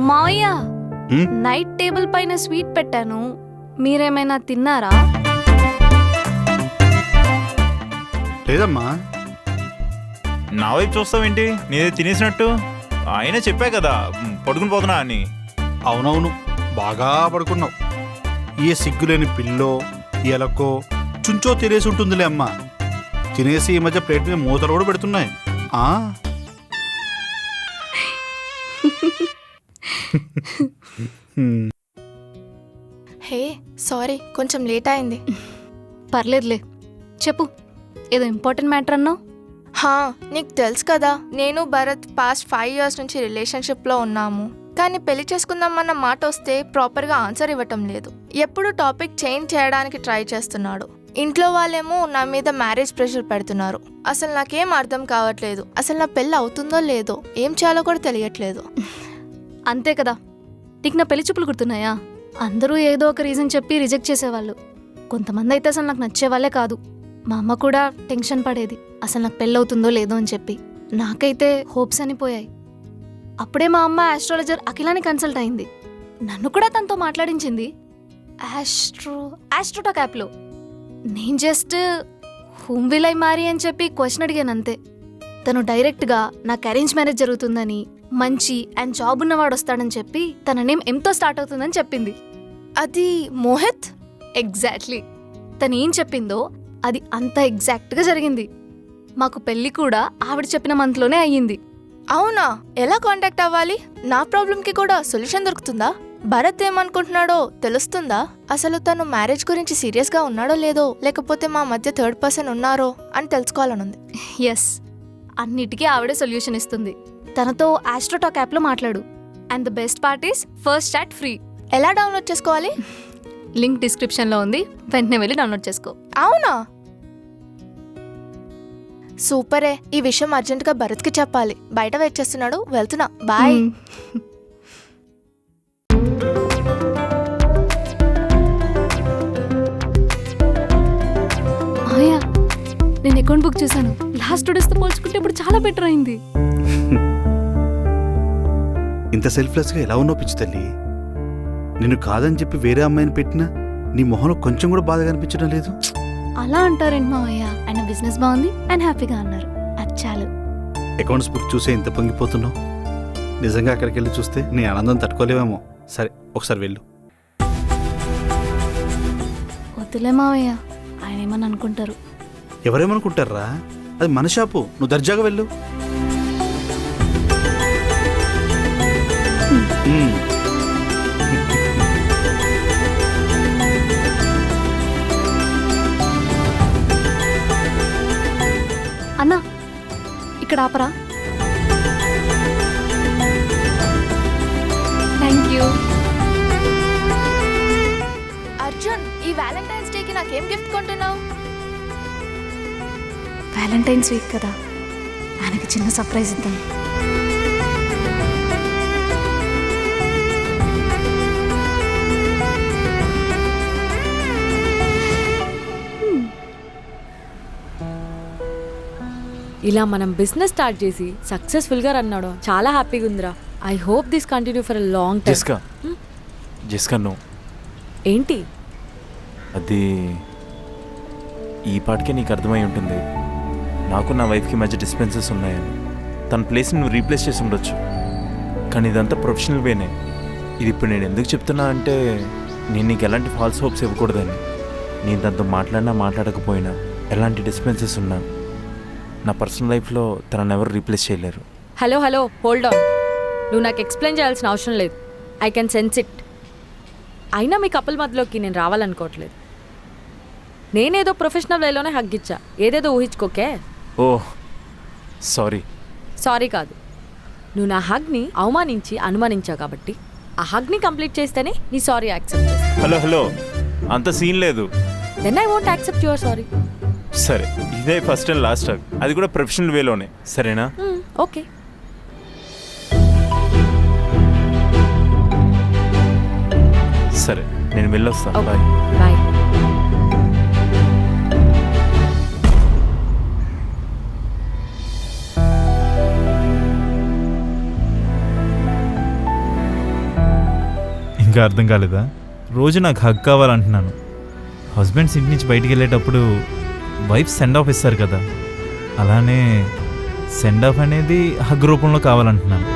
మావయ్య, night table పైన sweet పెట్టాను, మీరేమైనా తిన్నారా? లేదమ్మా. నా వైపు చూస్తావేంటి? నేనే తినేసినట్టు. ఆయన చెప్పా కదా పడుకుని పోతున్నా అని. అవునవును, బాగా పడుకున్నావు. ఏ సిగ్గులేని పిల్లో ఎలకో చుంచో తినేసి ఉంటుందిలే అమ్మా. తినేసి ఈ మధ్య ప్లేట్ మీద మూతలు కూడా పెడుతున్నాయి. హే సారీ, కొంచెం లేట్ అయింది. పర్లేదులే, చెప్పు, ఏదో ఇంపార్టెంట్ మ్యాటర్ అన్నావు. నీకు తెలుసు కదా, నేను భరత్ పాస్ట్ 5 years నుంచి రిలేషన్షిప్లో ఉన్నాము. కానీ పెళ్లి చేసుకుందామన్న మాట వస్తే ప్రాపర్గా ఆన్సర్ ఇవ్వటం లేదు. ఎప్పుడు టాపిక్ చేంజ్ చేయడానికి ట్రై చేస్తున్నాడు. ఇంట్లో వాళ్ళేమో నా మీద మ్యారేజ్ ప్రెషర్ పెడుతున్నారు. అసలు నాకేం అర్థం కావట్లేదు. అసలు నా పెళ్ళి అవుతుందో లేదో, ఏం చేయాలో కూడా తెలియట్లేదు. అంతే కదా, నీకు నా పెళ్లి చూపులు గుర్తున్నాయా? అందరూ ఏదో ఒక రీజన్ చెప్పి రిజెక్ట్ చేసేవాళ్ళు. కొంతమంది అయితే అసలు నాకు నచ్చేవాళ్ళే కాదు. మా అమ్మ కూడా టెన్షన్ పడేది, అసలు నాకు పెళ్ళవుతుందో లేదో అని చెప్పి. నాకైతే హోప్స్ అనిపోయాయి. అప్పుడే మా అమ్మ ఆస్ట్రాలజర్ అఖిలాని కన్సల్ట్ అయింది. నన్ను కూడా తనతో మాట్లాడించింది ఆస్ట్రోటాక్ యాప్లో. నేను just whom will I marry అని చెప్పి క్వశ్చన్ అడిగాను అంతే. తను డైరెక్ట్గా నాకు అరేంజ్ మ్యారేజ్ జరుగుతుందని, మంచి అండ్ జాబ్ ఉన్నవాడు వస్తాడని చెప్పి తన నేమ్ ఎంతో స్టార్ట్ అవుతుందని చెప్పింది. అది మోహిత్? ఎగ్జాక్ట్లీ. తను ఏం చెప్పిందో అది అంత ఎగ్జాక్ట్గా జరిగింది. మాకు పెళ్లి కూడా ఆవిడ చెప్పిన మంత్లోనే అయ్యింది. అవునా? ఎలా కాంటాక్ట్ అవ్వాలి? నా ప్రాబ్లంకి కూడా సొల్యూషన్ దొరుకుతుందా? భరత్ ఏమనుకుంటున్నాడో తెలుస్తుందా? అసలు తను మ్యారేజ్ గురించి సీరియస్గా ఉన్నాడో లేదో, లేకపోతే మా మధ్య థర్డ్ పర్సన్ ఉన్నారో అని తెలుసుకోవాలనుంది. ఎస్, అన్నిటికీ ఆవిడే సొల్యూషన్ ఇస్తుంది. తనతో ఆస్ట్రోటాక్ యాప్లో మాట్లాడు. And the best part is first chat free. ఎలా డౌన్లోడ్ చేసుకోవాలి? లింక్ డిస్క్రిప్షన్లో ఉంది, వెంటనే వెళ్ళి డౌన్లోడ్ చేసుకో. అవునా? సూపరే. ఈ విషయం అర్జెంటుగా భరత్కి చెప్పాలి. బయట వెయిట్ చేస్తున్నాడు, వెళ్తున్నా. బాయ్. మాయా, నేను అకౌంట్ బుక్ చేశాను. లాస్ట్ 2 daysతో పోల్చుకుంటే ఇప్పుడు చాలా బెటర్ అయింది. ఇంత సెల్ఫ్లెస్గా ఎలా ఉన్నావు పిచ్చి తల్లి? నిన్ను కాదని చెప్పి వేరే అమ్మాయిని పెట్టినా నీ మొహంలో కొంచెం కూడా బాధగా అనిపించడం లేదు. అలా అంటారేంటి మావయ్య? ఆయన బిజినెస్ బాగుంది అండ్ హ్యాపీగా అన్నారు, అది చాలు. అకౌంట్స్ బుక్ చూసే ఇంత పొంగిపోతున్నావు. నిజంగా అక్కడికి వెళ్ళి చూస్తే నీ ఆనందం తట్టుకోలేవేమో. సరే, ఒకసారి వెళ్ళు. వద్దులే మావయ్య, ఆయన ఏమని అనుకుంటారు. ఎవరేమనుకుంటారా? అది మన షాపు, నువ్వు దర్జాగా వెళ్ళు. అన్నా, ఇక్కడ ఆపరా. Thank you. అర్జున్, ఈ వ్యాలంటైన్స్ డేకి నాకేం గిఫ్ట్ కొంటున్నావు? వ్యాలంటైన్స్ వీక్ కదా, ఆయనకి చిన్న సర్ప్రైజ్ ఇద్దాం. ఇలా మనం బిజినెస్ స్టార్ట్ చేసి సక్సెస్ఫుల్గా రన్ అవడం చాలా హ్యాపీగా ఉందిరా. I hope this continue for a long time. జెస్కా నో. ఏంటి అది? ఈ పాటికే నీకు అర్థమై ఉంటుంది, నాకు నా వైఫ్కి మధ్య డిస్పెన్సెస్ ఉన్నాయని. తన ప్లేస్ని నువ్వు రీప్లేస్ చేసి ఉండొచ్చు, కానీ ఇదంతా ప్రొఫెషనల్ వేనే. ఇది ఇప్పుడు నేను ఎందుకు చెప్తున్నా అంటే, నేను నీకు ఎలాంటి ఫాల్స్ హోప్స్ ఇవ్వకూడదని. నేను దాంతో మాట్లాడినా మాట్లాడకపోయినా ఎలాంటి డిస్పెన్సెస్ ఉన్నా నా పర్సనల్ లైఫ్లో తనని ఎవరు రీప్లేస్ చేయలేరు. Hello hold on. నువ్వు నాకు ఎక్స్ప్లెయిన్ చేయాల్సిన అవసరం లేదు. I can sense it. అయినా మీ కపుల్ మధ్యలోకి నేను రావాలనుకోవట్లేదు. నేనేదో ప్రొఫెషనల్ వేలోనే హగ్గిచ్చా, ఏదేదో ఊహించుకోకే. ఓ సారీ. సారీ కాదు, నువ్వు నా హగ్ని అవమానించి అనుమానించావు కాబట్టి ఆ హగ్ని కంప్లీట్ చేస్తేనే నీ సారీ యాక్సెప్ట్ చేస్తా. హలో అంత సీన్ లేదు. Then I won't accept your sorry. సరే, ఇదే ఫస్ట్ అండ్ లాస్ట్ హగ్, అది కూడా ప్రొఫెషనల్ వేలోనే, సరేనా? ఓకే. సరే, నేను వెళ్ళొస్తాను. బాయ్. బాయ్. ఇంకా అర్థం కాలేదా? రోజు నాకు హగ్ కావాలంటున్నాను. హస్బెండ్స్ ఇంటి నుంచి బయటికి వెళ్ళేటప్పుడు వైఫ్ సెండ్ ఆఫ్ ఇస్తారు కదా, అలానే సెండ్ ఆఫ్ అనేది హగ్ రూపంలో కావాలంటున్నాను.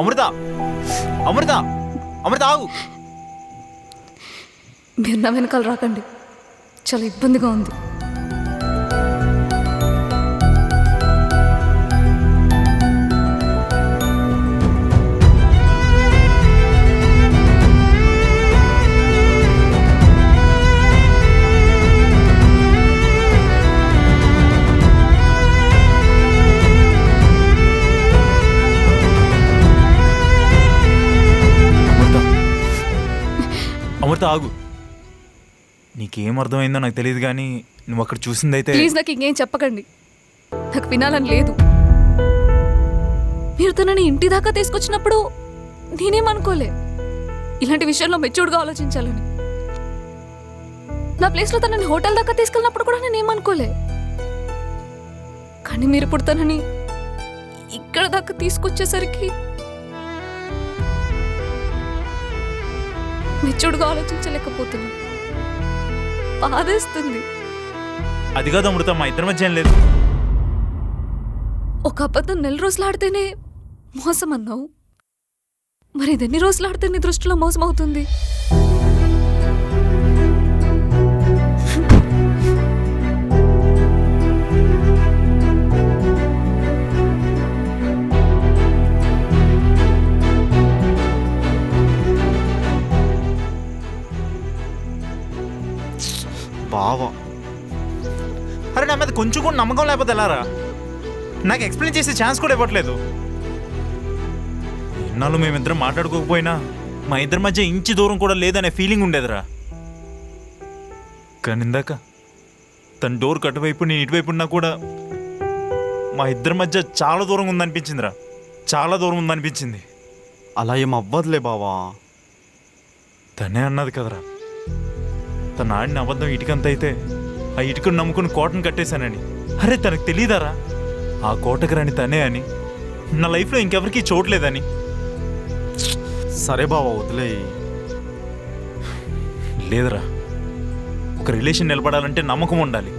అమృత అమృత అమృత ఆగు. మీరు నా వెనకాల రాకండి, చాలా ఇబ్బందిగా ఉంది. అమృత ఆగు. నీకేం అర్థమైందో నాకు తెలియదు, కానీ నువ్వు అక్కడ చూసిందైతే. ప్లీజ్ నాకు ఇంకేం చెప్పకండి, నాకు వినాలని లేదు. మీరు తనని ఇంటి దాకా తీసుకొచ్చినప్పుడు నేనేమనుకోలే ఇలాంటి విషయంలో మెచ్యూర్డ్గా ఆలోచించాలని. నా ప్లేస్లో తనని హోటల్ దాకా తీసుకెళ్ళినప్పుడు కూడా నేనేమనుకోలే. కానీ మీరు ఇప్పుడు తనని ఇక్కడ దాకా తీసుకొచ్చేసరికి మెచ్యూర్డ్గా ఆలోచించలేకపోతున్నా. బాధేస్తుంది. అది కాదు అమృత, మా ఇద్దరి మధ్య ఏం లేదు. ఒక అబద్ధం 4 రోజులు ఆడితేనే మోసం అన్నావు, మరి ఇది ఎన్ని రోజులు ఆడితే నీ దృష్టిలో మోసం అవుతుంది? బావా, అరే నా మీద కొంచెం కూడా నమ్మకం లేకపోతే ఎలారా? నాకు ఎక్స్ప్లెయిన్ చేసే ఛాన్స్ కూడా ఇవ్వట్లేదు. ఎన్నాళ్ళు మేమిద్దరం మాట్లాడుకోకపోయినా మా ఇద్దరి మధ్య ఇంచి దూరం కూడా లేదనే ఫీలింగ్ ఉండేదిరా. కానీ ఇందాక తన డోర్ కటువైపు నేను ఇటువైపు ఉన్నా కూడా మా ఇద్దరి మధ్య చాలా దూరం ఉందనిపించిందిరా, చాలా దూరం ఉందనిపించింది. అలా ఏం అవ్వదులే బావా. తనే అన్నది కదరా, తను ఆడిన అబద్ధం ఇటుకంత అయితే ఆ ఇటుకను నమ్ముకుని కోటను కట్టేశానని. అరే తనకు తెలీదారా ఆ కోటకు రాని తనే అని, నా లైఫ్లో ఇంకెవరికి చోట్లేదని. సరే బావా, వదిలే. లేదురా, ఒక రిలేషన్ నిలబడాలంటే నమ్మకం ఉండాలి.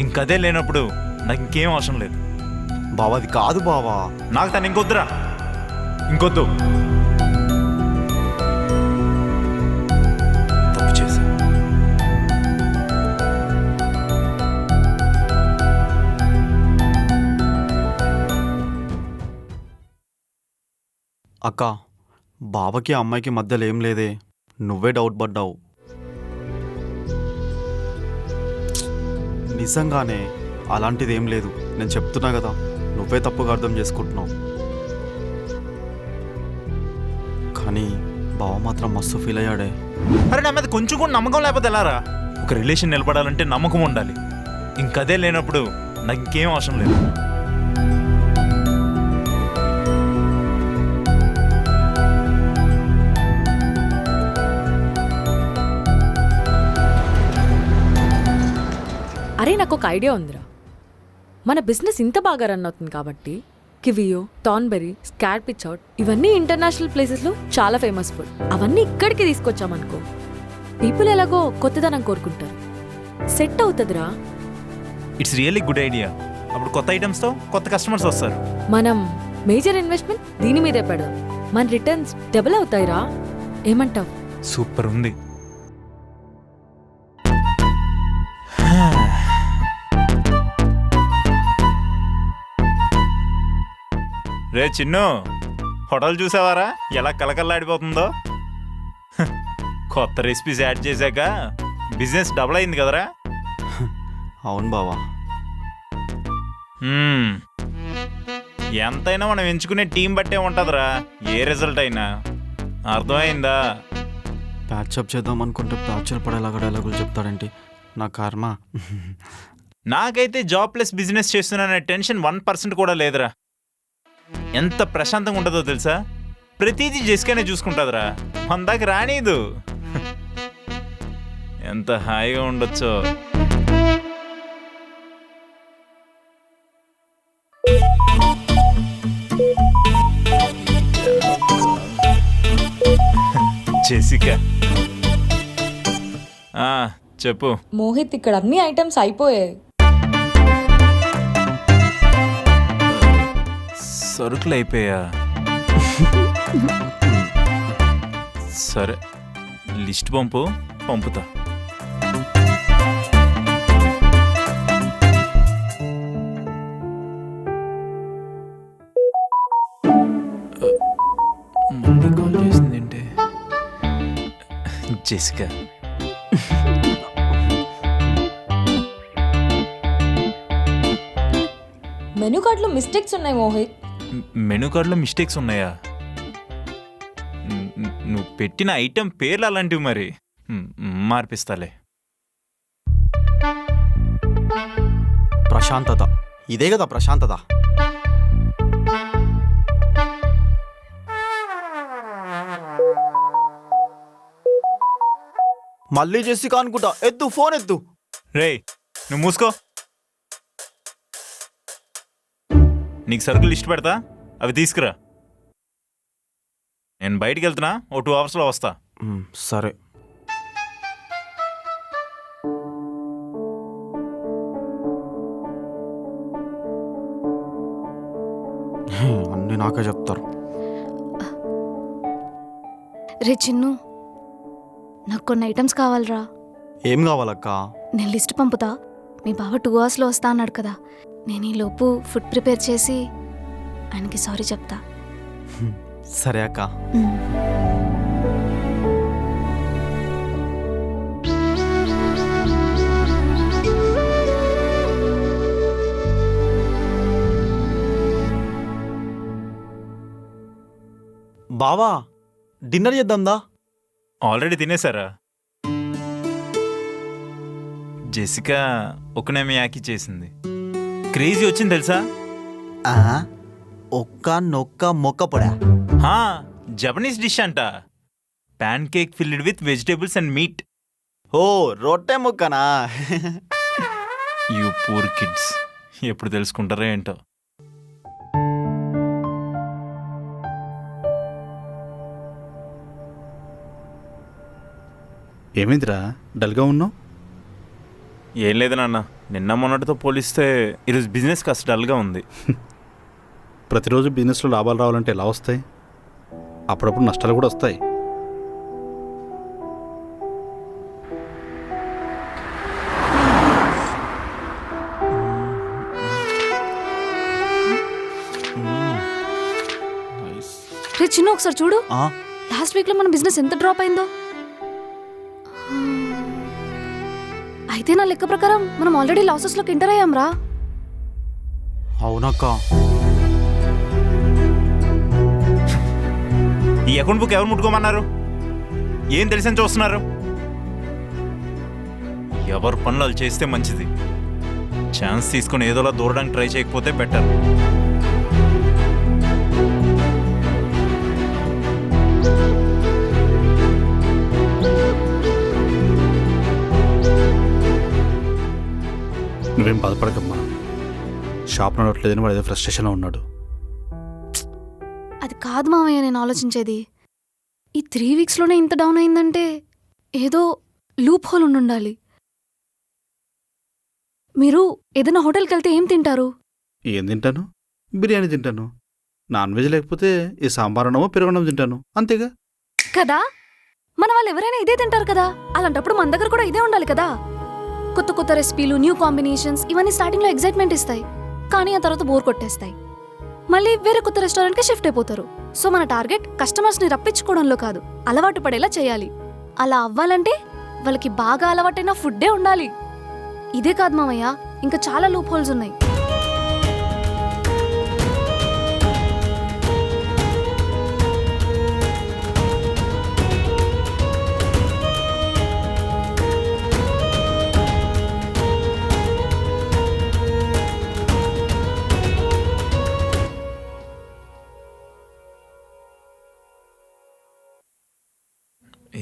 ఇంకదే లేనప్పుడు నాకు ఇంకేం అవసరం లేదు. బావా అది కాదు బావా. నాకు తను ఇంకొద్దురా, ఇంకొద్దు. తప్పు చేశా. అక్క, బావకి అమ్మాయికి మధ్యలో ఏం లేదే, నువ్వే డౌట్ పడ్డావు. నిజంగానే అలాంటిది ఏం లేదు. నేను చెప్తున్నా కదా, నువ్వే తప్పుగా అర్థం చేసుకుంటున్నావు. కానీ బావ మాత్రం మస్తు ఫీల్ అయ్యాడే. అరే నా మీద కొంచెం కూడా నమ్మకం లేకపోతే ఎలారా? ఒక రిలేషన్ నిలబడాలంటే నమ్మకం ఉండాలి. ఇంకదే లేనప్పుడు నాకు ఇంకేం అవసరం లేదు. అరే అరే నాకు ఒక ఐడియా ఉందిరా, మన బిజినెస్ ఇంత బాగా రన్ అవుతుంది కాబట్టి కివియో, థాన్బెరీ, స్కాట్ పిచౌట్ ఇవన్నీ ఇంటర్నేషనల్ ప్లేసెస్లో చాలా ఫేమస్ ఫుడ్. అవన్నీ ఇక్కడికి తీసుకొచ్చామనుకో, పీపుల్ ఎలాగో కొత్తదనం కోరుకుంటారు, సెట్ అవుతుందిరా. It's really good idea. అప్పుడు కొత్త ఐటమ్స్తో కొత్త కస్టమర్స్ వస్తారు. మనం మేజర్ ఇన్వెస్ట్మెంట్ దీని మీదే పెడదాం, మన రిటర్న్స్ డబుల్ అవుతాయిరా. ఏమంటావ్? సూపర్ ఉంది. రే చిన్ను, హోటల్ చూసావారా ఎలా కలకల్లాడిపోతుందో? కొత్త రెసిపీస్ యాడ్ చేశాక బిజినెస్ డబుల్ అయింది కదరా. అవును బావా. ఎంతైనా మనం ఎంచుకునే టీం బట్టే ఉంటుందిరా ఏ రిజల్ట్ అయినా. అర్థమైందా? ప్యాచప్ చేద్దాం అనుకుంటే ప్యాచర్ పడేలాగా డైలాగులు చెప్తాడేంటి నా కర్మ. నాకైతే జాబ్ ప్లస్ బిజినెస్ చేస్తున్నాననే టెన్షన్ 1% కూడా లేదురా. ఎంత ప్రశాంతంగా ఉంటుందో తెలుసా? ప్రతిదీ జెసికానే చూసుకుంటుందిరా, మన దాకా రానీదు. ఎంత హాయిగా ఉండొచ్చో. జెసికా, చెప్పు. మోహిత్, ఇక్కడ అన్ని ఐటమ్స్ అయిపోయాయి. సరుకులు అయిపోయా? సరే, లిస్ట్ పంపుతా. మళ్ళీ కాల్ చేసిందేంటి? జెసికా, మెనూ కార్డ్లో మిస్టేక్స్ ఉన్నాయి మోహిత్. మెనూ కార్డులో మిస్టేక్స్ ఉన్నాయా? నువ్వు పెట్టిన ఐటెం పేర్లు అలాంటివి, మరి మార్పిస్తాలే. ప్రశాంతత, ఇదే కదా ప్రశాంతత. మళ్ళీ జెసికా అనుకుంటా. ఎత్తు, ఫోన్ ఎత్తు. రేయ్, నువ్వు మూసుకో. నీకు సరుకులు లిస్ట్ పెడతా, అవి తీసుకురా. నేను బయటికి వెళ్తున్నా, ఓ 2 అవర్స్లో వస్తా. సరే. అన్నీ నాకే చెప్తారు. రే చిన్ను, నాకు కొన్ని ఐటమ్స్ కావాలరా. ఏం కావాలక్క? నేను లిస్ట్ పంపుతా, మీ బావ 2 అవర్స్లో వస్తా అన్నాడు కదా. నేను ఈ లోపు ఫుడ్ ప్రిపేర్ చేసి ఆయనకి సారీ చెప్తా. సరే అక్క. బావా, డిన్నర్ చేద్దాందా? ఆల్రెడీ తినేసారా? జెసికా ఒకనేమియాకి చేసింది. క్రేజీ వచ్చింది తెలుసా? ఒక్క నొక్క మొక్క పొడా. జపనీస్ డిష్ అంట. Pancake filled with vegetables and meat. ఓ, రొట్టె ముక్కనా? యూ పూర్ కిడ్స్, ఎప్పుడు తెలుసుకుంటారో ఏంటో. ఏమైందిరా డల్గా ఉన్నావు? ఏం లేదు నాన్న, నిన్న మొన్నటితో పోలిస్తే ఈరోజు బిజినెస్ కాస్త డల్గా ఉంది. ప్రతిరోజు బిజినెస్లో లాభాలు రావాలంటే ఎలా వస్తాయి? అప్పుడప్పుడు నష్టాలు కూడా వస్తాయి. రే చిన్ను, ఒకసారి చూడు. లాస్ట్ వీక్లో మన బిజినెస్ ఎంత డ్రాప్ అయిందో. అయితే నా లెక్క ప్రకారం మనం ఆల్రెడీ లాసెస్లోకి ఎంటర్ అయ్యాం రా. అవునక్క. ఈ అకౌంట్ బుక్ ఎవరు ముట్టుకోమన్నారు? ఏం తెలిసని చూస్తున్నారు? ఎవరు పనులు వాళ్ళు చేస్తే మంచిది. ఛాన్స్ తీసుకొని ఏదోలా దూరడానికి ట్రై చేయకపోతే బెటర్. నువ్వేం బాధపడకమ్మా. షాప్ నడవట్లేదని వాడు ఏదో ఫ్రస్ట్రేషన్లో ఉన్నాడు. అది కాదు మామయ్య నేను ఆలోచించేది. ఈ 3 వీక్స్లోనే ఇంత డౌన్ అయిందంటే ఏదో లూప్ హోల్ ఉండాలి. మీరు ఏదైనా హోటల్కి వెళ్తే ఏం తింటారు? ఏం తింటాను? బిర్యానీ తింటాను. నాన్ వెజ్ లేకపోతే ఈ సాంబార్ అన్నమో పెరుగన్నం తింటాను, అంతేగా. కదా మన వాళ్ళు ఎవరైనా ఇదే తింటారు కదా. అలాంటప్పుడు మన దగ్గర కూడా ఇదే ఉండాలి కదా. కొత్త కొత్త రెసిపీలు, న్యూ కాంబినేషన్స్ ఇవన్నీ స్టార్టింగ్లో ఎగ్జైట్మెంట్ ఇస్తాయి, కానీ ఆ తర్వాత బోర్ కొట్టేస్తాయి. మళ్ళీ వేరే కొత్త రెస్టారెంట్కి షిఫ్ట్ అయిపోతారు. సో మన టార్గెట్ కస్టమర్స్ని రప్పించుకోవడంలో కాదు, అలవాటు పడేలా చేయాలి. అలా అవ్వాలంటే వాళ్ళకి బాగా అలవాటైన ఫుడ్డే ఉండాలి. ఇదే కాదు మామయ్య, ఇంకా చాలా లూప్ హోల్స్ ఉన్నాయి.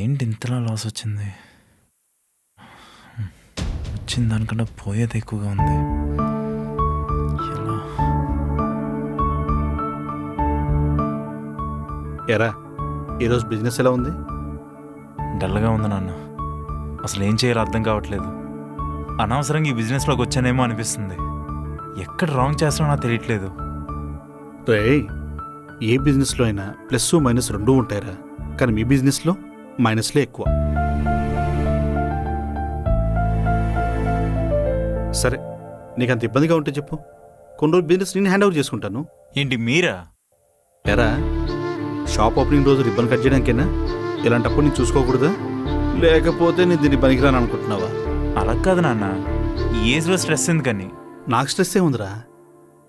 ఏంటి ఇంతలా లాస్ వచ్చింది? వచ్చిన దానికన్నా పోయేది ఎక్కువగా ఉంది. ఎలా? ఎరా, ఈరోజు బిజినెస్ ఎలా ఉంది? డల్గా ఉంది నాన్న. అసలు ఏం చేయాలో అర్థం కావట్లేదు. అనవసరంగా ఈ బిజినెస్లోకి వచ్చానేమో అనిపిస్తుంది. ఎక్కడ రాంగ్ చేస్తానో నాకు తెలియట్లేదు. రేయ్, ఏ బిజినెస్లో అయినా ప్లస్ మైనస్ రెండూ ఉంటాయిరా. కానీ మీ బిజినెస్లో మైనస్లే ఎక్కువ. సరే, నీకు అంత ఇబ్బందిగా ఉంటే చెప్పు, కొన్ని రోజు బిజినెస్ నేను హ్యాండ్ ఓవర్ చేసుకుంటాను. ఏంటి మీరా? ఎరా, షాప్ ఓపెనింగ్ రోజు రిబ్బన్ కట్ చేయడానికేనా? ఇలాంటప్పుడు నేను చూసుకోకూడదా? లేకపోతే నేను దీన్ని పనికిరాను అనుకుంటున్నావా? అలా కాదు నాన్న, ఈ ఏజ్లో స్ట్రెస్ ఎందుకని? నాకు స్ట్రెస్ ఏ ఉందిరా.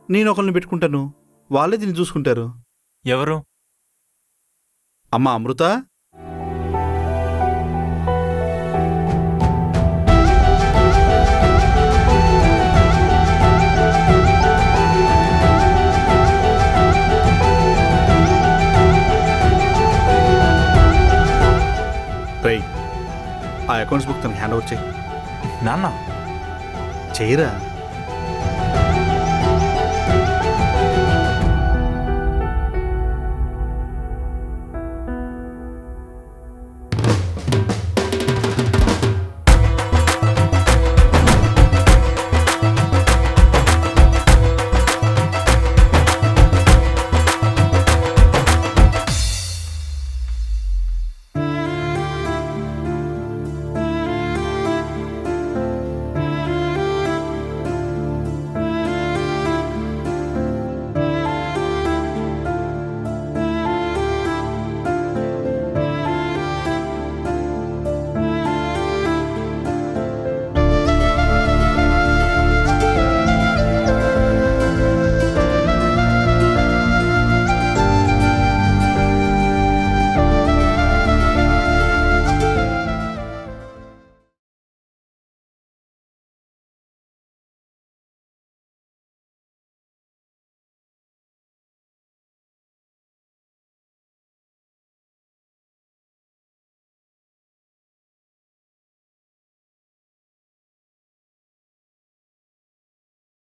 నేను ఒకరిని పెట్టుకుంటాను, వాళ్ళే దీన్ని చూసుకుంటారు. ఎవరు? అమ్మ అమృత. రేయ్, ఆ అకౌంట్స్ బుక్ తనకి హ్యాండ్ ఓవర్ చేయి. నాన్న చేయరా.